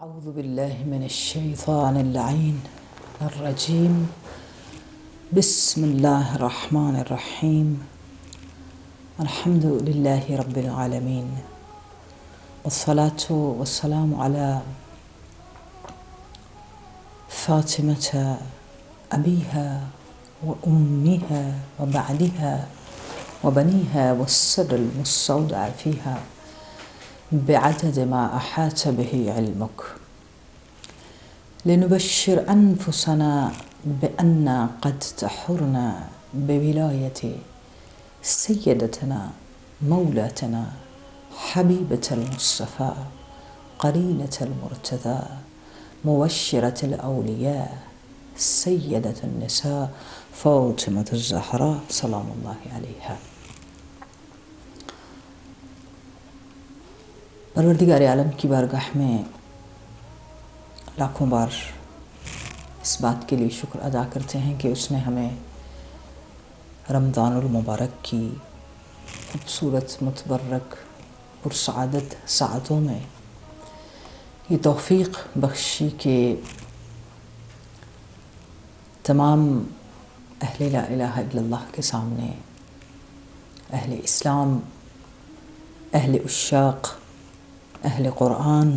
أعوذ بالله من الشيطان اللعين الرجيم. بسم الله الرحمن الرحيم. الحمد لله رب العالمين، والصلاة والسلام على فاطمة أبيها وأمها وبعدها وبنيها والسر المستودع فيها بعدد ما أحاط به علمك، لنبشر أنفسنا بأن قد تحرنا بولاية سيدتنا مولاتنا حبيبة المصطفى قرينة المرتضى مبشرة الأولياء سيدة النساء فاطمة الزهراء سلام الله عليها. پروردگار عالم کی بارگاہ میں لاکھوں بار اس بات کے لیے شکر ادا کرتے ہیں کہ اس نے ہمیں رمضان المبارک کی خوبصورت متبرک پرسعادت ساعتوں میں یہ توفیق بخشی کہ تمام اہل لا الہ الا اللہ کے سامنے اہل اسلام، اہل عشاق، اہل قرآن،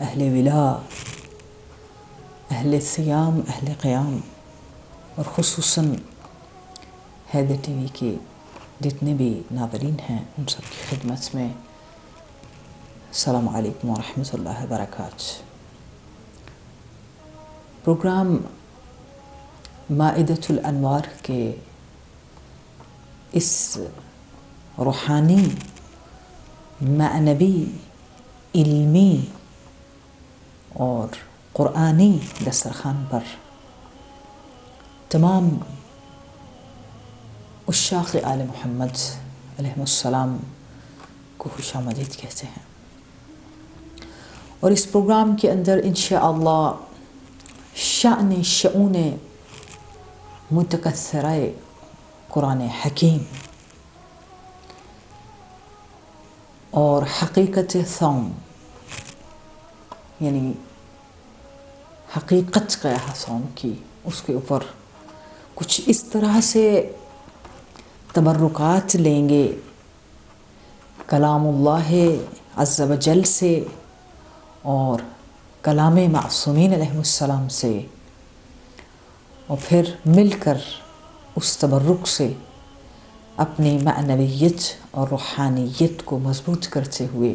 اہل ولا، اہل صیام، اہل قیام اور خصوصاً حیدر ٹی وی کے جتنے بھی ناظرین ہیں ان سب کی خدمت میں السلام علیکم ورحمۃ اللہ وبرکاتہ۔ پروگرام مائدۃ الانوار کے اس روحانی، معنوی، علمی اور قرآنی دسترخوان پر تمام عشاق آل محمد علیہ السلام کو خوش آمدید کہتے ہیں، اور اس پروگرام کے اندر انشاءاللہ شأن شؤون متکثرہ قرآن حکیم اور حقیقت صوم، یعنی حقیقت کیا ہے صوم کی، اس کے اوپر کچھ اس طرح سے تبرکات لیں گے کلام اللہ عز و جل سے اور کلام معصومین علیہ السلام سے، اور پھر مل کر اس تبرک سے اپنی معنویت اور روحانیت کو مضبوط کرتے ہوئے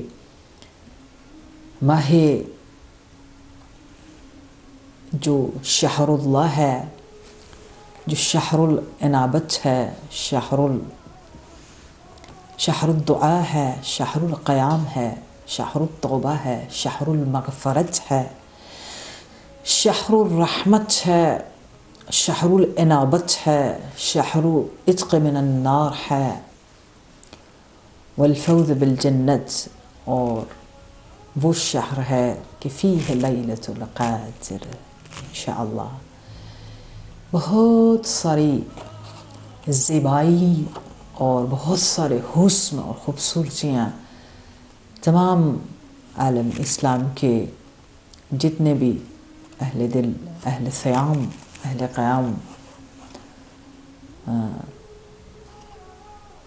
ماہ جو شہر اللہ ہے، جو شہر الانابت ہے، شہر الدعا ہے، شہر القیام ہے، شہر التوبہ ہے، شہر المغفرت ہے، شہر الرحمت ہے، شہر الانابت ہے، شہر عتق من النار ہے، والفوز بالجنت، اور وہ شہر ہے کہ فیہ لیلۃ القدر انشاءاللہ۔ بہت ساری زیبائی اور بہت سارے حسن اور خوبصورتیاں تمام عالم اسلام کے جتنے بھی اہل دل، اہل صیام، اہل قیام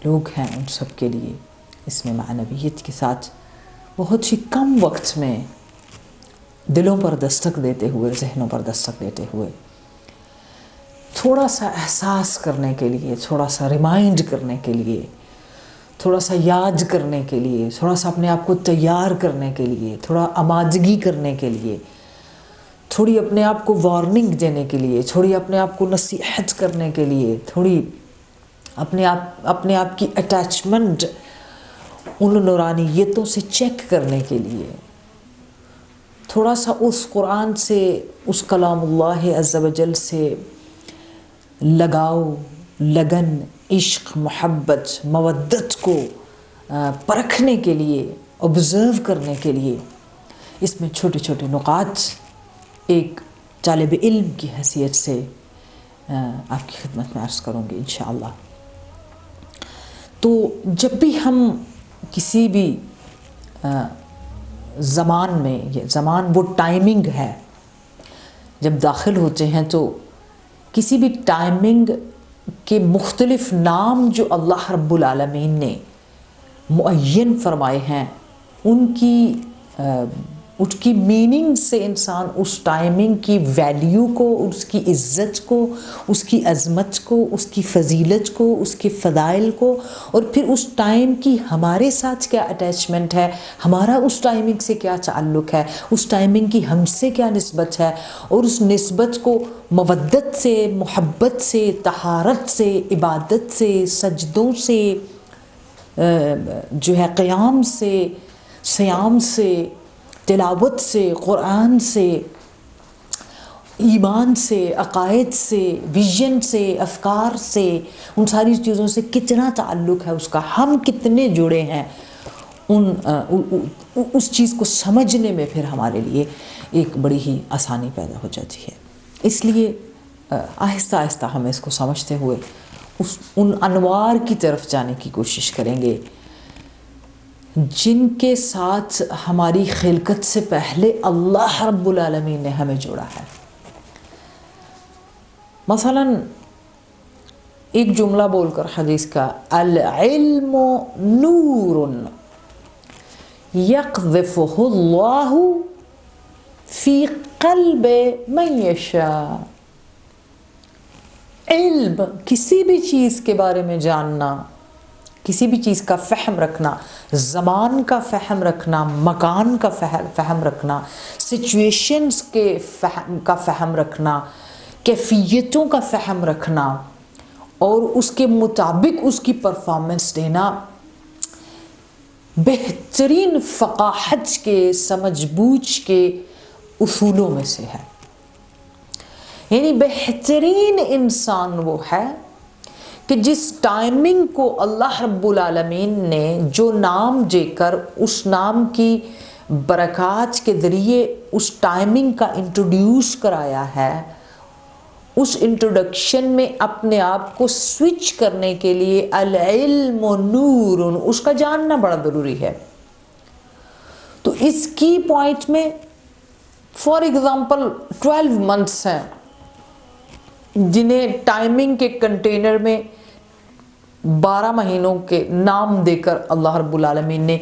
لوگ ہیں ان سب کے لیے اس میں معنویت کے ساتھ بہت ہی کم وقت میں دلوں پر دستک دیتے ہوئے، ذہنوں پر دستک دیتے ہوئے تھوڑا سا احساس کرنے کے لیے، تھوڑا سا ریمائنڈ کرنے کے لیے، تھوڑا سا یاد کرنے کے لیے، تھوڑا سا اپنے آپ کو تیار کرنے کے لیے، تھوڑا آمادگی کرنے کے لیے، تھوڑی اپنے آپ کو وارننگ دینے کے لیے، تھوڑی اپنے آپ کو نصیحت کرنے کے لیے، تھوڑی اپنے آپ کی اٹیچمنٹ ان نورانیتوں سے چیک کرنے کے لیے، تھوڑا سا اس قرآن سے، اس کلام اللہ عز و جل سے لگاؤ، لگن، عشق، محبت، مودت کو پرکھنے کے لیے، آبزرو کرنے کے لیے اس میں چھوٹے چھوٹے نقاط ایک طالب علم کی حیثیت سے آپ کی خدمت میں عرض کروں گی انشاءاللہ۔ تو جب بھی ہم کسی بھی زمان میں، یہ زمان وہ ٹائمنگ ہے، جب داخل ہوتے ہیں تو کسی بھی ٹائمنگ کے مختلف نام جو اللہ رب العالمین نے معین فرمائے ہیں، ان کی میننگ سے انسان اس ٹائمنگ کی ویلیو کو، اس کی عزت کو، اس کی عظمت کو، اس کی فضیلت کو، اس کے فضائل کو، اور پھر اس ٹائم کی ہمارے ساتھ کیا اٹیچمنٹ ہے، ہمارا اس ٹائمنگ سے کیا تعلق ہے، اس ٹائمنگ کی ہم سے کیا نسبت ہے، اور اس نسبت کو مودت سے، محبت سے، طہارت سے، عبادت سے، سجدوں سے، جو ہے قیام سے، صیام سے، تلاوت سے، قرآن سے، ایمان سے، عقائد سے، ویژن سے، افکار سے، ان ساری چیزوں سے کتنا تعلق ہے اس کا، ہم کتنے جڑے ہیں اس چیز کو سمجھنے میں پھر ہمارے لیے ایک بڑی ہی آسانی پیدا ہو جاتی ہے۔ اس لیے آہستہ آہستہ ہم اس کو سمجھتے ہوئے ان انوار کی طرف جانے کی کوشش کریں گے جن کے ساتھ ہماری خلقت سے پہلے اللہ رب العالمین نے ہمیں جوڑا ہے۔ مثلا ایک جملہ بول کر حدیث کا، العلم نور یقذفہ اللہ فی قلب من یشاء۔ علم، کسی بھی چیز کے بارے میں جاننا، کسی بھی چیز کا فہم رکھنا، زمان کا فہم رکھنا، مکان کا فہم رکھنا، سچویشنز کا فہم رکھنا، کیفیتوں کا فہم رکھنا، اور اس کے مطابق اس کی پرفارمنس دینا بہترین فقاہت کے، سمجھ بوجھ کے اصولوں میں سے ہے۔ یعنی بہترین انسان وہ ہے کہ جس ٹائمنگ کو اللہ رب العالمین نے جو نام دے کر اس نام کی برکات کے ذریعے اس ٹائمنگ کا انٹروڈیوس کرایا ہے، اس انٹروڈکشن میں اپنے آپ کو سوئچ کرنے کے لیے العلم نور، اس کا جاننا بڑا ضروری ہے۔ تو اس کی پوائنٹ میں فار ایگزامپل 12 منتھس ہیں جنہیں ٹائمنگ کے کنٹینر میں 12 مہینوں کے نام دے کر اللہ رب العالمین نے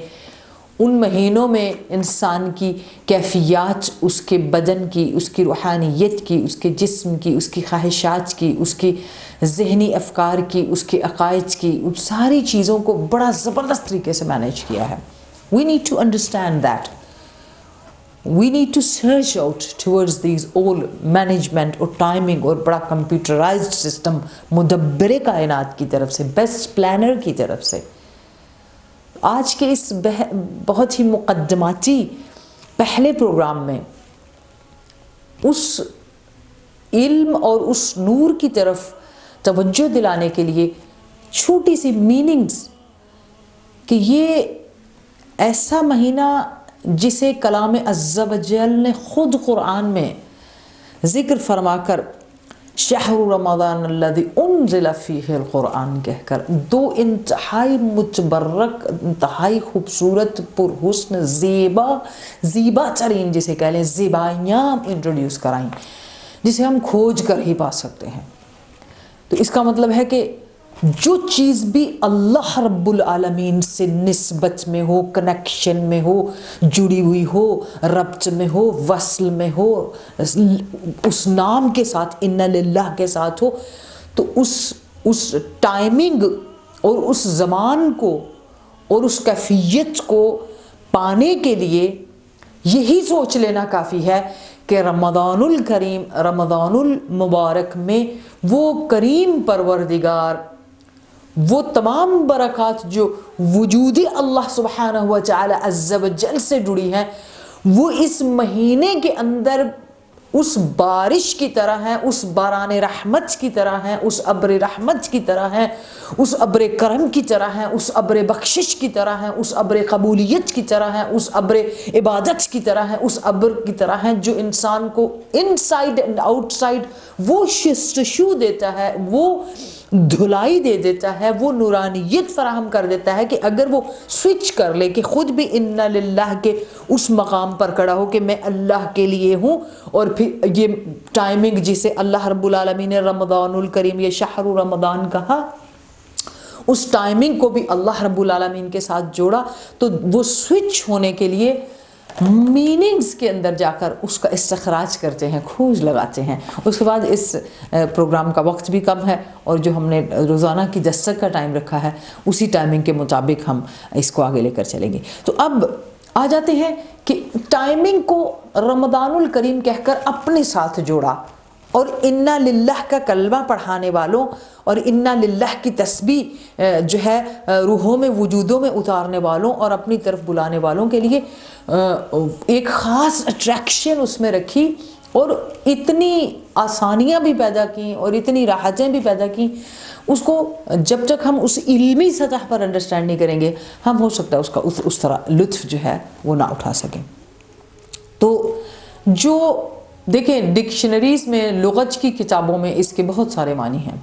ان مہینوں میں انسان کی کیفیات، اس کے بدن کی، اس کی روحانیت کی، اس کے جسم کی، اس کی خواہشات کی، اس کی ذہنی افکار کی، اس کے عقائد کی، ان ساری چیزوں کو بڑا زبردست طریقے سے مینیج کیا ہے۔ We need to understand that. We need to search out towards these all management اور timing اور بڑا computerized system مدبر کائنات کی طرف سے، بیسٹ پلانر کی طرف سے۔ آج کے اس بہت ہی مقدماتی پہلے پروگرام میں اس علم اور اس نور کی طرف توجہ دلانے کے لیے چھوٹی سی میننگز کہ یہ ایسا مہینہ جسے کلام عز و جل نے خود قرآن میں ذکر فرما کر شہر رمضان الذی انزل فیہ القرآن کہہ کر دو انتہائی متبرک، انتہائی خوبصورت، پرحسن، زیبا ترین جسے کہہ لیں زیبائیاں انٹروڈیوس کرائیں جسے ہم کھوج کر ہی پا سکتے ہیں۔ تو اس کا مطلب ہے کہ جو چیز بھی اللہ رب العالمین سے نسبت میں ہو، کنیکشن میں ہو، جڑی ہوئی ہو، ربط میں ہو، وصل میں ہو، اس نام کے ساتھ، ان للہ کے ساتھ ہو، تو اس ٹائمنگ اور اس زمان کو اور اس کیفیت کو پانے کے لیے یہی سوچ لینا کافی ہے کہ رمضان الکریم، رمضان المبارک میں وہ کریم پروردگار، وہ تمام برکات جو وجود اللہ سبحانہ و تعالی عز و جل سے جڑی ہیں، وہ اس مہینے کے اندر اس بارش کی طرح ہیں، اس باران رحمت کی طرح ہیں، اس ابر رحمت کی طرح ہیں، اس ابر کرم کی طرح ہیں، اس ابر بخشش کی طرح ہیں، اس ابر قبولیت کی طرح ہیں، اس ابر عبادت کی طرح ہیں، اس ابر کی طرح ہیں جو انسان کو ان سائڈ اینڈ آؤٹ سائڈ وہ شستشو دیتا ہے، وہ دھلائی دے دیتا ہے، وہ نورانیت فراہم کر دیتا ہے کہ اگر وہ سوئچ کر لے کہ خود بھی انا للہ کے اس مقام پر کھڑا ہو کہ میں اللہ کے لیے ہوں، اور پھر یہ ٹائمنگ جسے اللہ رب العالمین نے رمضان الکریم، یہ شہر رمضان کہا، اس ٹائمنگ کو بھی اللہ رب العالمین کے ساتھ جوڑا، تو وہ سوئچ ہونے کے لیے میننگز کے اندر جا کر اس کا استخراج کرتے ہیں، کھوج لگاتے ہیں۔ اس کے بعد اس پروگرام کا وقت بھی کم ہے، اور جو ہم نے روزانہ کی دستک کا ٹائم رکھا ہے اسی ٹائمنگ کے مطابق ہم اس کو آگے لے کر چلیں گے۔ تو اب آ جاتے ہیں کہ ٹائمنگ کو رمضان الکریم کہہ کر اپنے ساتھ جوڑا، اور انا للہ کا کلمہ پڑھانے والوں اور انا للہ کی تسبیح جو ہے روحوں میں وجودوں میں اتارنے والوں اور اپنی طرف بلانے والوں کے لیے ایک خاص اٹریکشن اس میں رکھی، اور اتنی آسانیاں بھی پیدا کیں اور اتنی راحتیں بھی پیدا کیں، اس کو جب تک ہم اس علمی سطح پر انڈرسٹینڈ نہیں کریں گے، ہم ہو سکتا ہے اس کا اس طرح لطف جو ہے وہ نہ اٹھا سکیں۔ تو جو دیکھیں ڈکشنریز میں، لغت کی کتابوں میں اس کے بہت سارے معنی ہیں،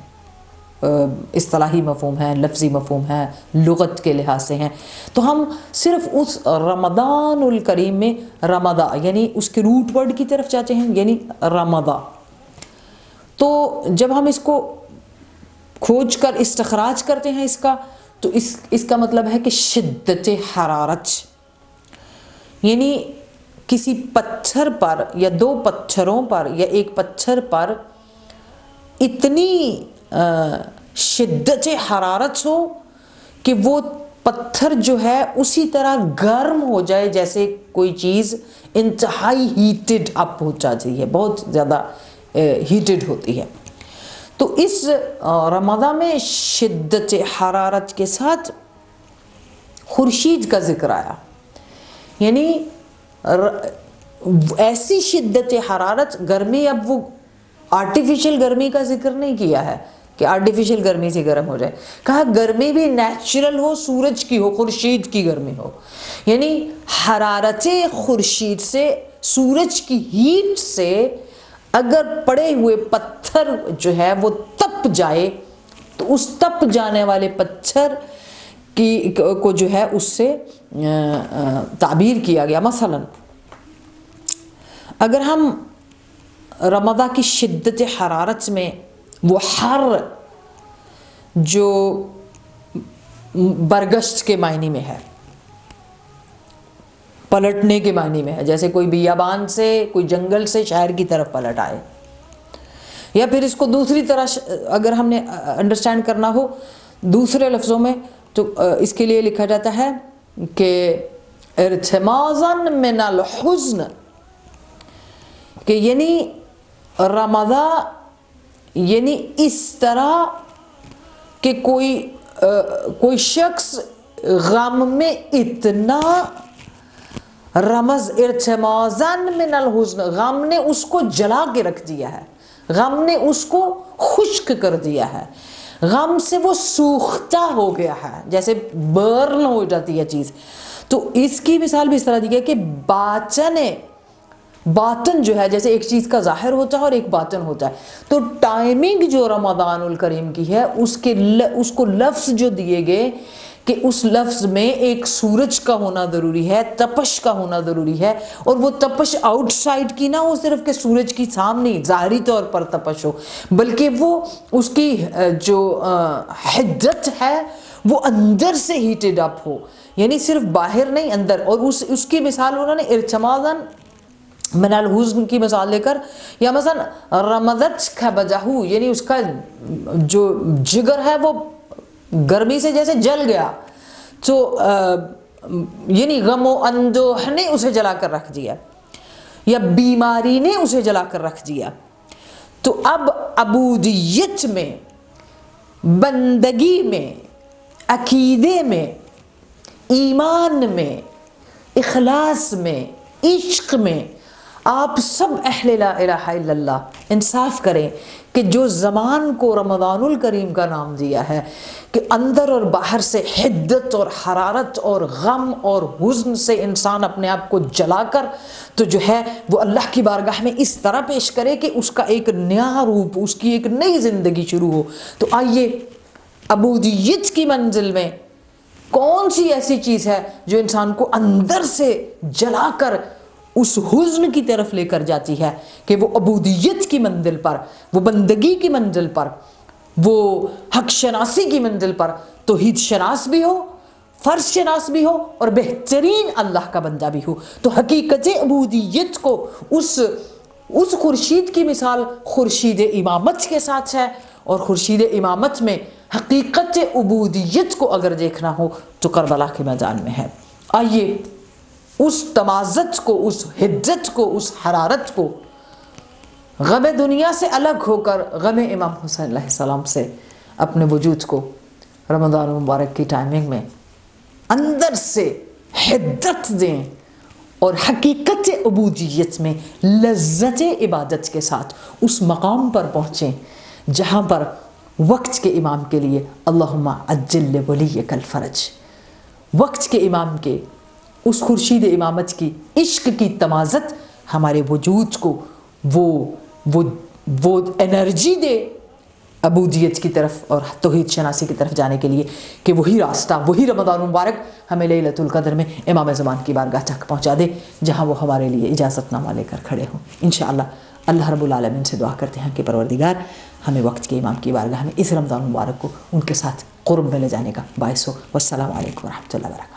اصطلاحی مفہوم ہے، لفظی مفہوم ہے، لغت کے لحاظ سے ہیں۔ تو ہم صرف اس رمضان الکریم میں رمضا یعنی اس کے روٹ ورڈ کی طرف جاتے ہیں، یعنی رمضا۔ تو جب ہم اس کو کھوج کر استخراج کرتے ہیں اس کا، تو اس کا مطلب ہے کہ شدت حرارت، یعنی کسی پتھر پر یا دو پتھروں پر یا ایک پتھر پر اتنی شدت حرارت ہو کہ وہ پتھر جو ہے اسی طرح گرم ہو جائے جیسے کوئی چیز انتہائی ہیٹڈ اپ ہو جاتی ہے، بہت زیادہ ہیٹڈ ہوتی ہے۔ تو اس رمضان میں شدت حرارت کے ساتھ خورشید کا ذکر آیا، یعنی ایسی شدت حرارت، گرمی، اب وہ آرٹیفیشل گرمی کا ذکر نہیں کیا ہے کہ آرٹیفیشل گرمی سے گرم ہو جائے، کہا گرمی بھی نیچرل ہو، سورج کی ہو، خورشید کی گرمی ہو، یعنی حرارت خورشید سے، سورج کی ہیٹ سے اگر پڑے ہوئے پتھر جو ہے وہ تپ جائے، تو اس تپ جانے والے پتھر کو جو ہے اس سے تعبیر کیا گیا۔ مثلا اگر ہم رمضان کی شدت حرارت میں وہ حر جو برگشت کے معنی میں ہے، پلٹنے کے معنی میں ہے، جیسے کوئی بیابان سے، کوئی جنگل سے شہر کی طرف پلٹ آئے، یا پھر اس کو دوسری طرح اگر ہم نے انڈرسٹینڈ کرنا ہو دوسرے لفظوں میں، تو اس کے لیے لکھا جاتا ہے کہ ارتمازا من الحزن، کہ یعنی رمضان یعنی اس طرح کہ کوئی شخص غم میں اتنا رمض، ارتمازا من الحزن، غم نے اس کو جلا کے رکھ دیا ہے، غم نے اس کو خشک کر دیا ہے، غم سے وہ سوختہ ہو گیا ہے، جیسے برن ہو جاتی ہے چیز۔ تو اس کی مثال بھی اس طرح دی گئی کہ باطن جو ہے، جیسے ایک چیز کا ظاہر ہوتا ہے اور ایک باطن ہوتا ہے، تو ٹائمنگ جو رمضان الکریم کی ہے اس کو لفظ جو دیے گئے کہ اس لفظ میں ایک سورج کا ہونا ضروری ہے، تپش کا ہونا ضروری ہے، اور وہ تپش آؤٹ سائڈ کی نہ ہو صرف کہ سورج کی سامنے ظاہری طور پر تپش ہو، بلکہ وہ اس کی جو حدت ہے وہ اندر سے ہیٹڈ اپ ہو، یعنی صرف باہر نہیں اندر۔ اور اس کی مثال انہوں نے ارتمازا من الحزن کی مثال لے کر، یا مثلا رمضت کبدہ، یعنی اس کا جو جگر ہے وہ گرمی سے جیسے جل گیا، تو یعنی غم و اندوہ نے اسے جلا کر رکھ دیا، یا بیماری نے اسے جلا کر رکھ دیا۔ تو اب عبودیت میں، بندگی میں، عقیدے میں، ایمان میں، اخلاص میں، عشق میں، آپ سب اہل لا الہ الا اللہ انصاف کریں کہ جو زمان کو رمضان الکریم کا نام دیا ہے کہ اندر اور باہر سے حدت اور حرارت اور غم اور حزن سے انسان اپنے آپ کو جلا کر تو جو ہے وہ اللہ کی بارگاہ میں اس طرح پیش کرے کہ اس کا ایک نیا روپ، اس کی ایک نئی زندگی شروع ہو۔ تو آئیے عبودیت کی منزل میں کون سی ایسی چیز ہے جو انسان کو اندر سے جلا کر اس حزن کی طرف لے کر جاتی ہے کہ وہ عبودیت کی منزل پر، وہ بندگی کی منزل پر، وہ حق شناسی کی منزل پر توحید شناس بھی ہو، فرض شناس بھی ہو اور بہترین اللہ کا بندہ بھی ہو۔ تو حقیقت عبودیت کو اس خورشید کی مثال خورشید امامت کے ساتھ ہے، اور خورشید امامت میں حقیقت عبودیت کو اگر دیکھنا ہو تو کربلا کے میدان میں ہے۔ آئیے اس تمازت کو، اس حدت کو، اس حرارت کو، غم دنیا سے الگ ہو کر غم امام حسین علیہ السلام سے اپنے وجود کو رمضان مبارک کی ٹائمنگ میں اندر سے حدت دیں اور حقیقت عبودیت میں لذت عبادت کے ساتھ اس مقام پر پہنچیں جہاں پر وقت کے امام کے لیے اللہم عجل لولیک الفرج، وقت کے امام کے اس خورشید امامت کی عشق کی تمازت ہمارے وجود کو وہ انرجی دے عبودیت کی طرف اور توحید شناسی کی طرف جانے کے لیے کہ وہی راستہ، وہی رمضان مبارک ہمیں لیلۃ القدر میں امام زمان کی بارگاہ تک پہنچا دے جہاں وہ ہمارے لیے اجازت نامہ لے کر کھڑے ہوں۔ انشاءاللہ اللہ رب العالمین سے دعا کرتے ہیں کہ پروردگار ہمیں وقت کے امام کی بارگاہ میں اس رمضان مبارک کو ان کے ساتھ قرب میں لے جانے کا باعث ہو۔ والسلام علیکم ورحمۃ اللہ وبرکاتہ۔